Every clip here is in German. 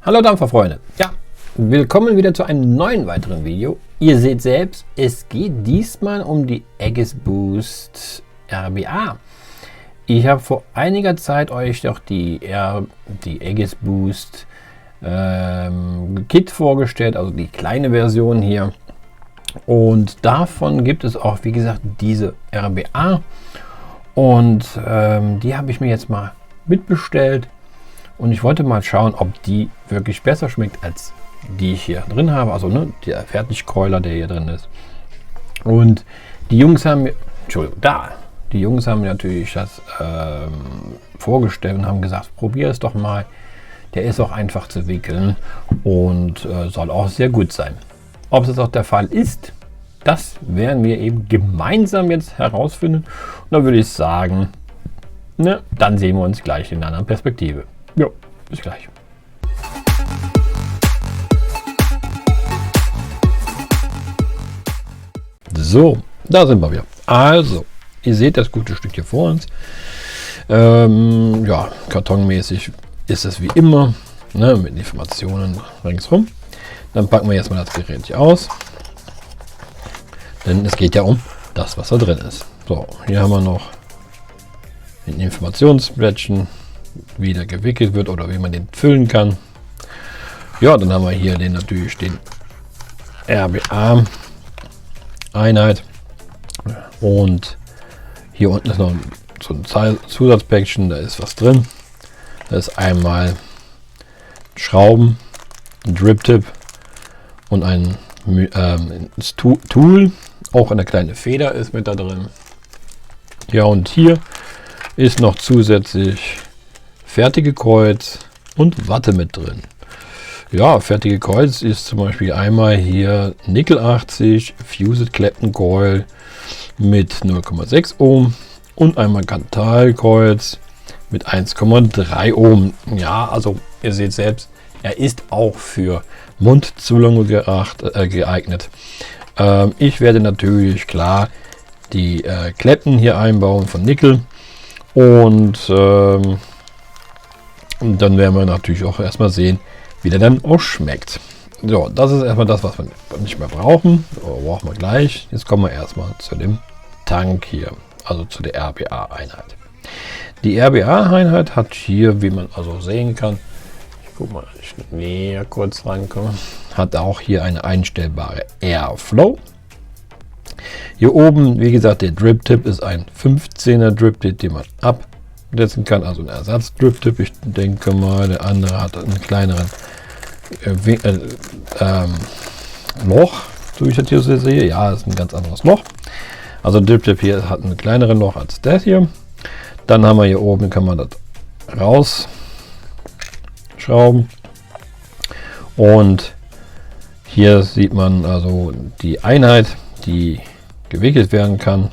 Hallo Dampferfreunde, ja, willkommen wieder zu einem neuen weiteren Video. Ihr seht selbst, es geht diesmal um die Aegis Boost RBA. Ich habe vor einiger Zeit euch doch die Aegis Boost Kit vorgestellt, also die kleine Version hier. Und davon gibt es auch, wie gesagt, diese RBA. Und die habe ich mir jetzt mal mitbestellt. Und ich wollte mal schauen, ob die wirklich besser schmeckt als die ich hier drin habe. Also der Fertigkeuler, der hier drin ist. Und die Jungs haben mir, die Jungs haben mir natürlich das vorgestellt und haben gesagt, probier es doch mal. Der ist auch einfach zu wickeln und soll auch sehr gut sein. Ob es auch der Fall ist, das werden wir eben gemeinsam jetzt herausfinden. Und dann würde ich sagen, dann sehen wir uns gleich in einer anderen Perspektive. Jo, bis gleich. So, da sind wir wieder. Also, ihr seht das gute Stück hier vor uns. Ja, kartonmäßig ist es wie immer, mit Informationen ringsrum. Dann packen wir jetzt mal das Gerät hier aus. Denn es geht ja um das, was da drin ist. So, hier haben wir noch ein Informationsblättchen, wie der gewickelt wird oder wie man den füllen kann. Ja, dann haben wir hier natürlich den RBA Einheit. Und hier unten ist noch so ein Zusatzpäckchen, da ist was drin. Da ist einmal Schrauben, ein Drip-Tip und ein Tool. Auch eine kleine Feder ist mit da drin. Ja, und hier ist noch zusätzlich fertige Kreuz und Watte mit drin. Ja, fertige Kreuz ist zum Beispiel einmal hier Nickel 80 Fused Clapton Coil mit 0,6 Ohm und einmal Kantalkreuz mit 1,3 Ohm. Ja, also ihr seht selbst, er ist auch für Mundzulunge geeignet. Ich werde natürlich klar die Kleppen hier einbauen von Nickel und dann werden wir natürlich auch erstmal sehen, wie der dann auch schmeckt. So, das ist erstmal das, was wir nicht mehr brauchen. Brauchen wir gleich. Jetzt kommen wir erstmal zu dem Tank hier, also zu der RBA-Einheit. Die RBA-Einheit hat hier, wie man also sehen kann, ich guck mal, ich näher kurz rankomme, hat auch hier eine einstellbare Airflow. Hier oben, wie gesagt, der Drip-Tip ist ein 15er Drip-Tip, den man absetzen kann, also ein Ersatz-Drip-Tip. Ich denke mal, der andere hat einen kleineren Loch, so wie ich das hier sehe. Ja, ist ein ganz anderes Loch. Also der Drip-Tip hier hat ein kleineres Loch als das hier. Dann haben wir hier oben, kann man das rausschrauben. Und hier sieht man also die Einheit, die gewickelt werden kann.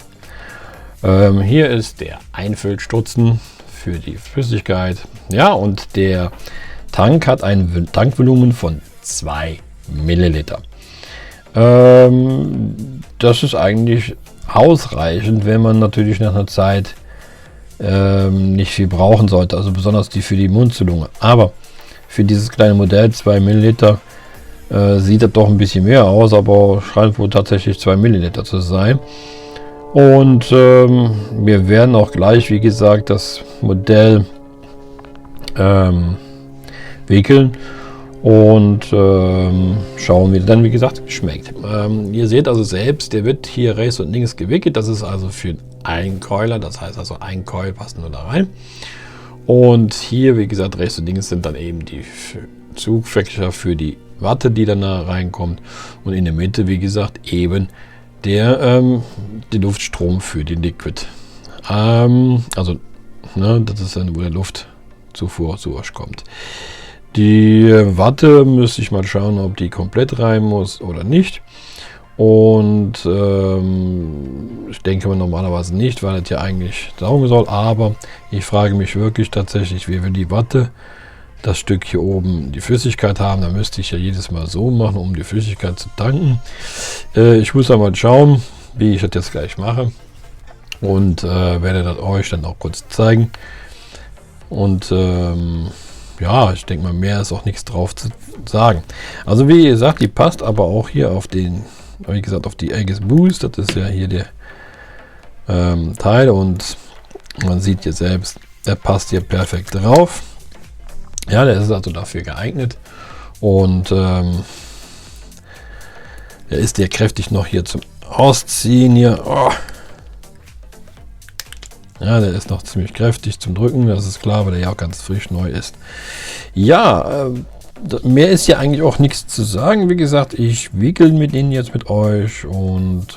Hier ist der Einfüllstutzen für die Flüssigkeit. Ja, und der Tank hat ein Tankvolumen von 2 Milliliter. Das ist eigentlich ausreichend, wenn man natürlich nach einer Zeit nicht viel brauchen sollte, also besonders die für die Mundzulunge. Aber für dieses kleine Modell 2 Milliliter sieht das doch ein bisschen mehr aus, aber scheint wohl tatsächlich 2 Milliliter zu sein. Und wir werden auch gleich, wie gesagt, das Modell wickeln und schauen, wie dann, wie gesagt, schmeckt. Ihr seht also selbst, der wird hier rechts und links gewickelt. Das ist also für einen Keuler, das heißt also ein Coil passt nur da rein. Und hier, wie gesagt, rechts und links sind dann eben die Zugfächer für die Watte, die dann da reinkommt. Und in der Mitte, wie gesagt, eben der Luftstrom für die Liquid. Also, das ist dann, wo der Luftzufuhr zu euch kommt. Die Watte müsste ich mal schauen, ob die komplett rein muss oder nicht. Und ich denke mal normalerweise nicht, weil es ja eigentlich saugen soll. Aber ich frage mich wirklich tatsächlich, wie wir die Watte, das Stück hier oben, die Flüssigkeit haben. Da müsste ich ja jedes Mal so machen, um die Flüssigkeit zu tanken. Ich muss einmal schauen, wie ich das jetzt gleich mache. Und werde das euch dann auch kurz zeigen. Und ja, ich denke mal, mehr ist auch nichts drauf zu sagen. Also wie gesagt, die passt aber auch hier auf den, wie gesagt, auf die Aegis Boost. Das ist ja hier der Teil und man sieht hier selbst, der passt hier perfekt drauf. Ja, der ist also dafür geeignet und er ist ja kräftig noch hier zum Ausziehen hier. Oh. Ja, der ist noch ziemlich kräftig zum Drücken, das ist klar, weil der ja auch ganz frisch neu ist. Ja, mehr ist ja eigentlich auch nichts zu sagen. Wie gesagt, ich wickel mit ihnen jetzt mit euch und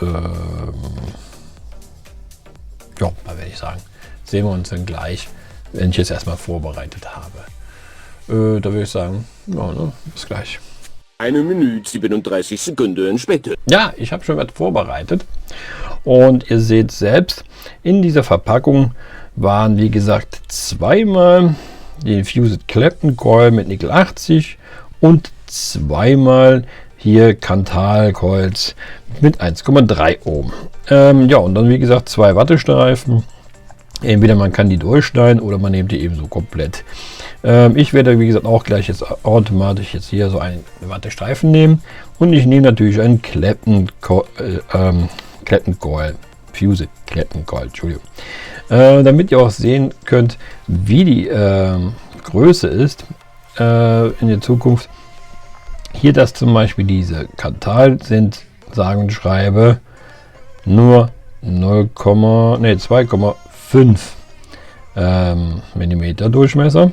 ja, da werde ich sagen, sehen wir uns dann gleich, wenn ich jetzt erstmal vorbereitet habe. Da würde ich sagen, ja, ne, bis gleich. 1 Minute 37 Sekunden später. Ja, ich habe schon was vorbereitet und ihr seht selbst, in dieser Verpackung waren wie gesagt zweimal die Fused Clapton Coil mit Nickel 80 und zweimal hier Kanthal Coils mit 1,3 Ohm. Ja, und dann wie gesagt 2 Wattestreifen. Entweder man kann die durchschneiden oder man nimmt die eben so komplett. Ich werde wie gesagt auch gleich jetzt automatisch jetzt hier so einen Wattestreifen nehmen und ich nehme natürlich einen Clapton Coil, Fused Clapton Coil, Entschuldigung. Damit ihr auch sehen könnt, wie die Größe ist in der Zukunft. Hier das zum Beispiel diese Kanthal sind, sage und schreibe, nur 2,5 mm Durchmesser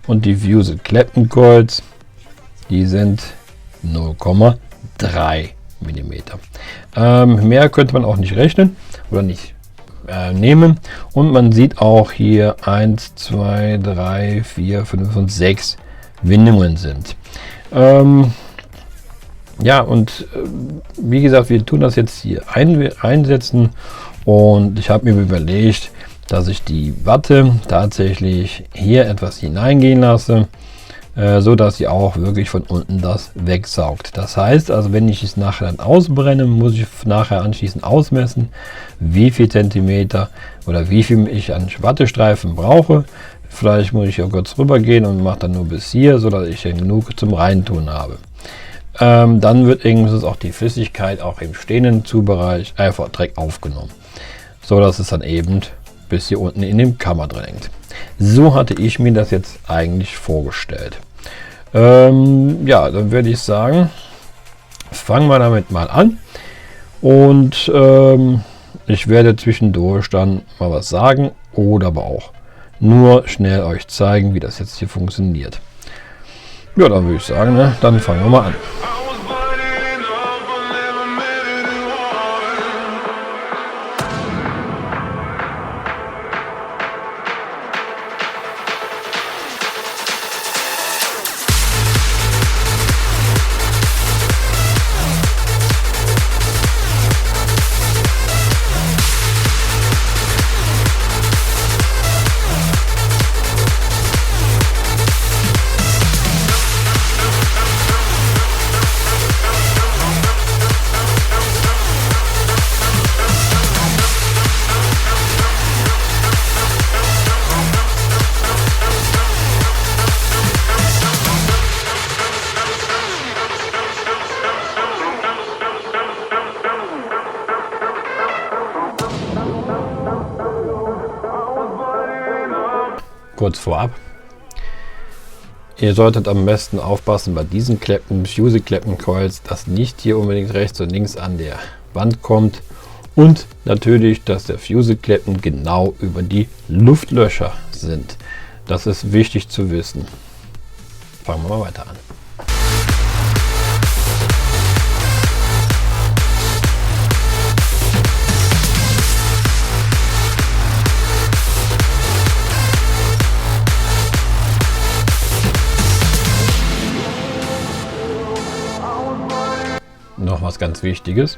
und die Fused Clapton Coils, die sind 0,3 mm. Mehr könnte man auch nicht rechnen oder nicht nehmen und man sieht auch hier 1, 2, 3, 4, 5 und 6 Windungen sind. Ja, und wie gesagt, wir tun das jetzt hier einsetzen und ich habe mir überlegt, dass ich die Watte tatsächlich hier etwas hineingehen lasse, so dass sie auch wirklich von unten das wegsaugt. Das heißt also, wenn ich es nachher dann ausbrenne, muss ich nachher anschließend ausmessen, wie viel Zentimeter oder wie viel ich an Wattestreifen brauche. Vielleicht muss ich auch kurz rüber gehen und mache dann nur bis hier, so dass ich dann genug zum Reintun habe. Dann wird irgendwas auch die Flüssigkeit auch im stehenden Zubereich einfach direkt aufgenommen, so dass es dann eben bis hier unten in dem Kammer drin hängt. So hatte ich mir das jetzt eigentlich vorgestellt. Ja, dann würde ich sagen, fangen wir damit mal an und ich werde zwischendurch dann mal was sagen oder aber auch nur schnell euch zeigen, wie das jetzt hier funktioniert. Ja, dann würde ich sagen, ne, dann fangen wir mal an. Kurz vorab, ihr solltet am besten aufpassen bei diesen Fused Clapton Coils, dass nicht hier unbedingt rechts und links an der Wand kommt und natürlich, dass der Fused Clapton genau über die Luftlöcher sind. Das ist wichtig zu wissen. Fangen wir mal weiter an. Noch was ganz Wichtiges.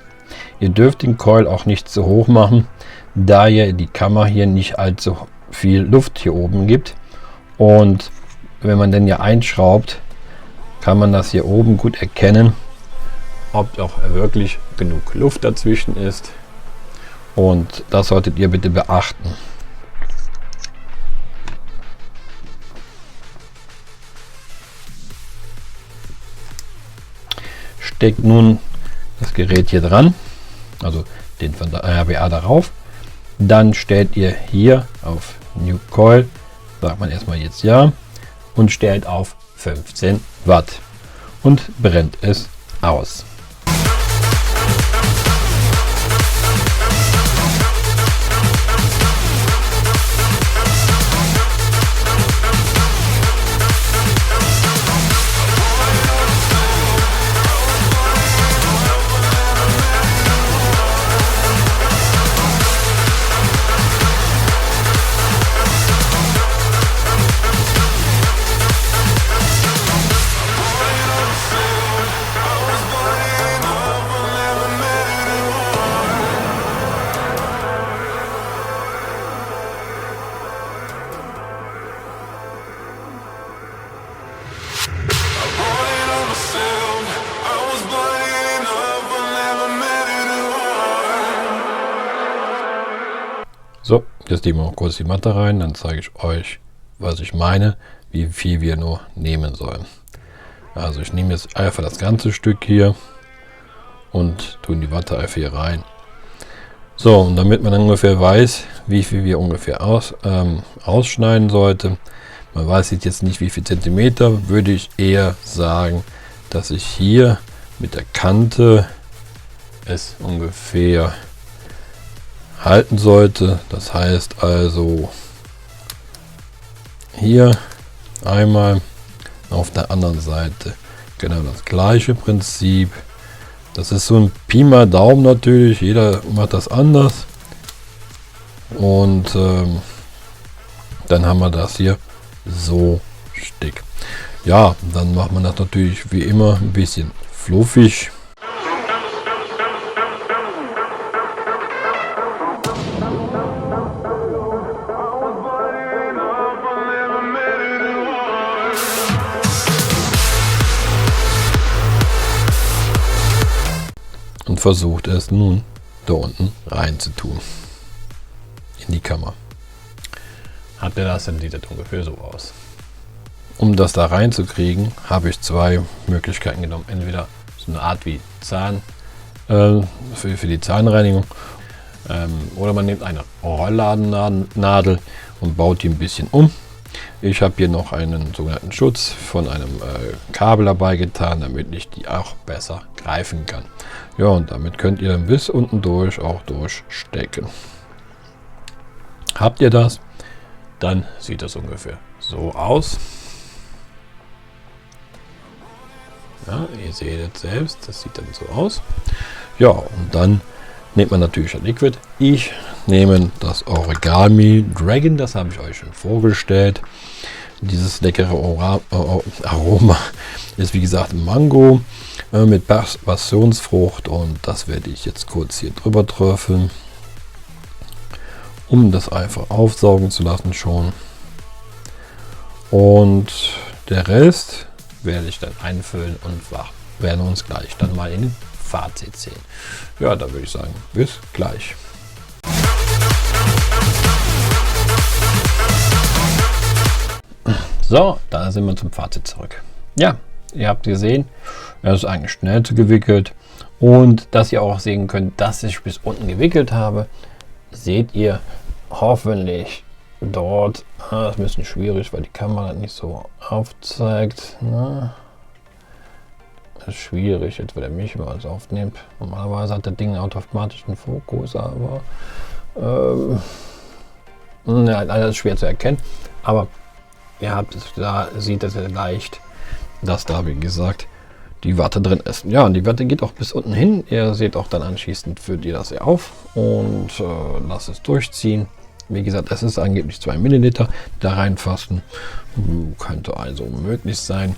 Ihr dürft den Coil auch nicht zu hoch machen, da ihr die Kammer hier nicht allzu viel Luft hier oben gibt. Und wenn man den ja einschraubt, kann man das hier oben gut erkennen, ob auch wirklich genug Luft dazwischen ist. Und das solltet ihr bitte beachten. steckt nun das Gerät hier dran, also den von der RBA darauf. Dann stellt ihr hier auf New Coil, sagt man erstmal jetzt ja, und stellt auf 15 Watt und brennt es aus. So, jetzt nehmen wir noch kurz die Matte rein, dann zeige ich euch, was ich meine, wie viel wir nur nehmen sollen. Also ich nehme jetzt einfach das ganze Stück hier und tue die Watte einfach hier rein. So, und damit man dann ungefähr weiß, wie viel wir ungefähr ausschneiden sollte, man weiß jetzt nicht wie viel Zentimeter, würde ich eher sagen, dass ich hier mit der Kante es ungefähr halten sollte. Das heißt also hier einmal, auf der anderen Seite genau das gleiche Prinzip. Das ist so ein Pi mal Daumen natürlich, jeder macht das anders. Und dann haben wir das hier so dick. Ja, dann macht man das natürlich wie immer ein bisschen fluffig. Und versucht es nun da unten rein zu tun in die Kammer. Habt ihr das, dann sieht das ungefähr so aus. Um das da reinzukriegen, habe ich zwei Möglichkeiten genommen. Entweder so eine Art wie Zahn für die Zahnreinigung, oder man nimmt eine Rolladennadel und baut die ein bisschen um. Ich habe hier noch einen sogenannten Schutz von einem Kabel dabei getan, damit ich die auch besser greifen kann. Ja, und damit könnt ihr bis unten durch auch durchstecken. Habt ihr das, dann sieht das ungefähr so aus. Ja, ihr seht es selbst, das sieht dann so aus. Ja, und dann nimmt man natürlich ein Liquid. Ich nehme das Origami Dragon, das habe ich euch schon vorgestellt. Dieses leckere Aroma ist wie gesagt Mango mit Passionsfrucht, und das werde ich jetzt kurz hier drüber tröpfeln, um das einfach aufsaugen zu lassen schon. Und der Rest werde ich dann einfüllen und werden uns gleich dann mal in den Fazit sehen. Ja, da würde ich sagen, bis gleich. So, da sind wir zum Fazit zurück. Ja, ihr habt gesehen, er ist eigentlich schnell gewickelt, und dass ihr auch sehen könnt, dass ich bis unten gewickelt habe, seht ihr hoffentlich dort. Das ist ein bisschen schwierig, weil die Kamera nicht so aufzeigt. Na, das ist schwierig, jetzt wenn er mich mal alles aufnimmt. Normalerweise hat das Ding automatisch einen Fokus, aber ja, das ist schwer zu erkennen. Aber ihr habt es, da sieht es leicht, dass da wie gesagt die Watte drin ist. Ja, und die Watte geht auch bis unten hin. Ihr seht auch dann anschließend, führt ihr das hier auf und lasst es durchziehen. Wie gesagt, es ist angeblich 2 Milliliter, da reinfassen. Könnte also möglich sein.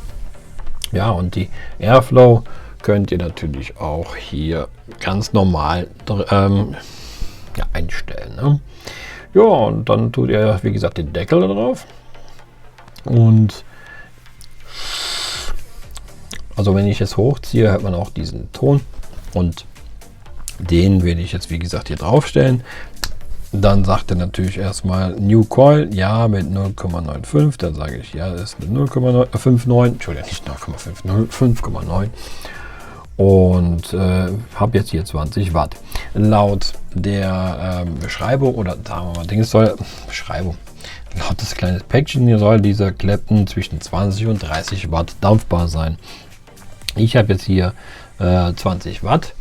Ja, und die Airflow könnt ihr natürlich auch hier ganz normal ja, einstellen. Ne? Ja, und dann tut ihr, wie gesagt, den Deckel da drauf. Und also wenn ich es hochziehe, hört man auch diesen Ton, und den werde ich jetzt wie gesagt hier drauf stellen. Dann sagt er natürlich erstmal New Coil, ja, mit 0,95. Dann sage ich, ja, das ist eine 0,59, Entschuldigung, nicht 0,5, 5,9. und habe jetzt hier 20 Watt. Laut der Beschreibung oder sagen wir mal, Beschreibung, laut des kleinen Päckchen hier soll dieser Clapton zwischen 20 und 30 Watt dampfbar sein. Ich habe jetzt hier 20 Watt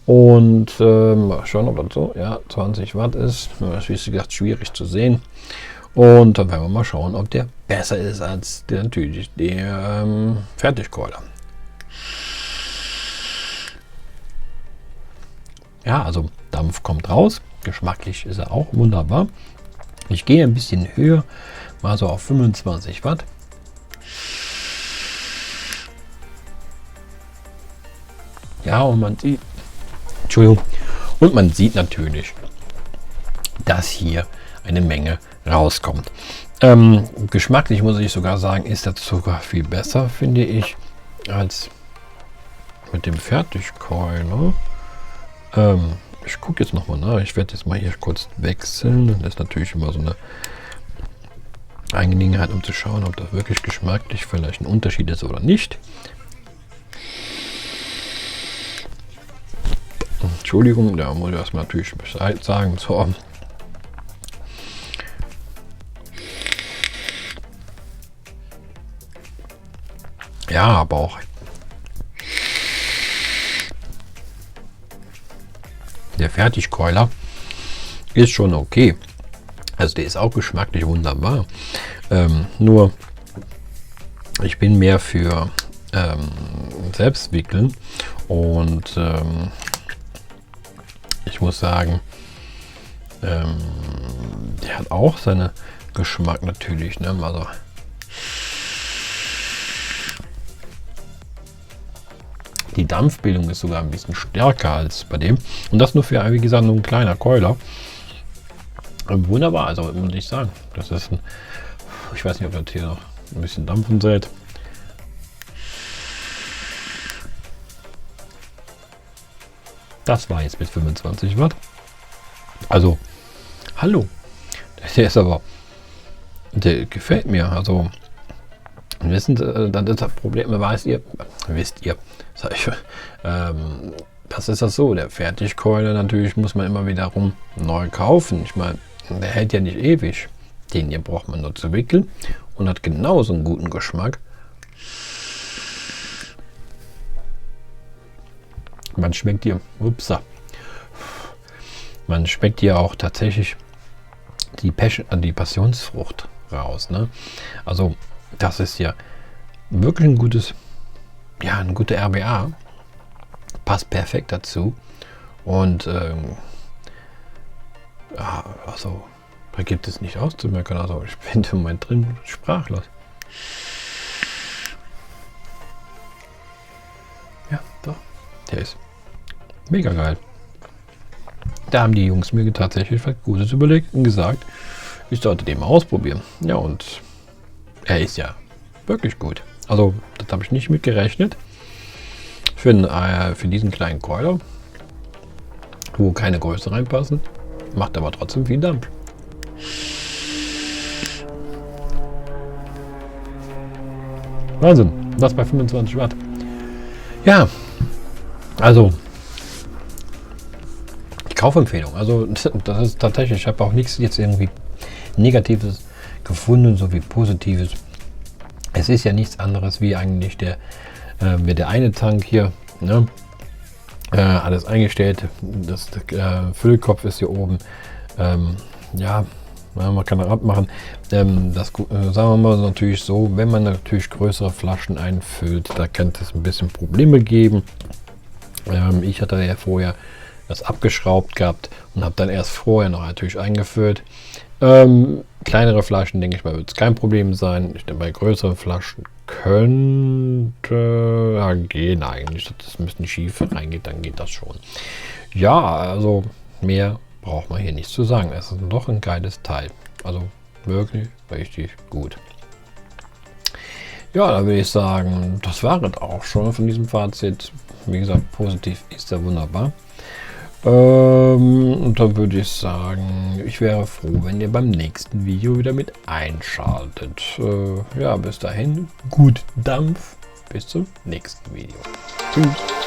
und mal schauen, ob das so, ja, 20 Watt ist. Das ist wie gesagt schwierig zu sehen. Und dann werden wir mal schauen, ob der besser ist als der natürlich der Fertigkeuler. Ja, also Dampf kommt raus. Geschmacklich ist er auch wunderbar. Ich gehe ein bisschen höher, mal so auf 25 Watt. Ja, und man sieht, Entschuldigung, und man sieht natürlich, dass hier eine Menge rauskommt. Geschmacklich muss ich sogar sagen, ist das sogar viel besser, finde ich, als mit dem Fertigkeuler. Ich gucke jetzt noch mal nach. Ich werde jetzt mal hier kurz wechseln. Das ist natürlich immer so eine Angelegenheit, um zu schauen, ob das wirklich geschmacklich vielleicht ein Unterschied ist oder nicht. Entschuldigung, da muss ich erstmal natürlich Bescheid sagen. So. Ja, aber auch der Fertigkeuler ist schon okay. Also der ist auch geschmacklich wunderbar. Nur ich bin mehr für Selbstwickeln und ich muss sagen, der hat auch seinen Geschmack natürlich. Ne? Also die Dampfbildung ist sogar ein bisschen stärker als bei dem. Und das nur für, wie gesagt, nur ein kleiner Keuler. Wunderbar, also muss ich sagen. Das ist ein, ich weiß nicht, ob das hier noch ein bisschen dampfen seht. Das war jetzt mit 25 Watt. Also, hallo. Der ist aber, der gefällt mir. Also, wissen Sie, dann ist das Problem, wisst ihr, sag ich, das ist das so, der Fertigkeuler natürlich muss man immer wiederum neu kaufen. Ich meine, der hält ja nicht ewig. Den hier braucht man nur zu wickeln und hat genauso einen guten Geschmack. Man schmeckt hier, man schmeckt hier auch tatsächlich die Passionsfrucht raus. Ne? Also das ist ja wirklich ein gutes, ja, ein guter RBA. Passt perfekt dazu. Und ja, also da gibt es nicht auszumerken. Also ich bin im Moment drin sprachlos. Ja, doch. Der ist mega geil. Da haben die Jungs mir tatsächlich was Gutes überlegt und gesagt, ich sollte den mal ausprobieren. Ja, und er ist ja wirklich gut. Also, das habe ich nicht mit gerechnet. Für diesen kleinen Keuler, wo keine Größe reinpassen, macht aber trotzdem viel Dampf. Wahnsinn, das bei 25 Watt. Ja, also die Kaufempfehlung. Also das ist tatsächlich, ich habe auch nichts jetzt irgendwie Negatives gefunden, so wie Positives. Es ist ja nichts anderes wie eigentlich der eine Tank hier. Ne? Alles eingestellt. Der Füllkopf ist hier oben. Ja, man kann das abmachen. Sagen wir mal natürlich so, wenn man natürlich größere Flaschen einfüllt, da könnte es ein bisschen Probleme geben. Ich hatte ja vorher das abgeschraubt gehabt und habe dann erst vorher noch natürlich eingefüllt. Kleinere Flaschen, denke ich mal, wird es kein Problem sein. Ich denke, bei größeren Flaschen könnte ja, gehen eigentlich, dass das ein bisschen schief reingeht, dann geht das schon. Ja, also mehr braucht man hier nicht zu sagen. Es ist doch ein geiles Teil. Also wirklich richtig gut. Ja, da würde ich sagen, das war es auch schon von diesem Fazit. Wie gesagt, positiv ist er wunderbar. Und dann würde ich sagen, ich wäre froh, wenn ihr beim nächsten Video wieder mit einschaltet. Ja, bis dahin, gut Dampf. Bis zum nächsten Video. Tschüss.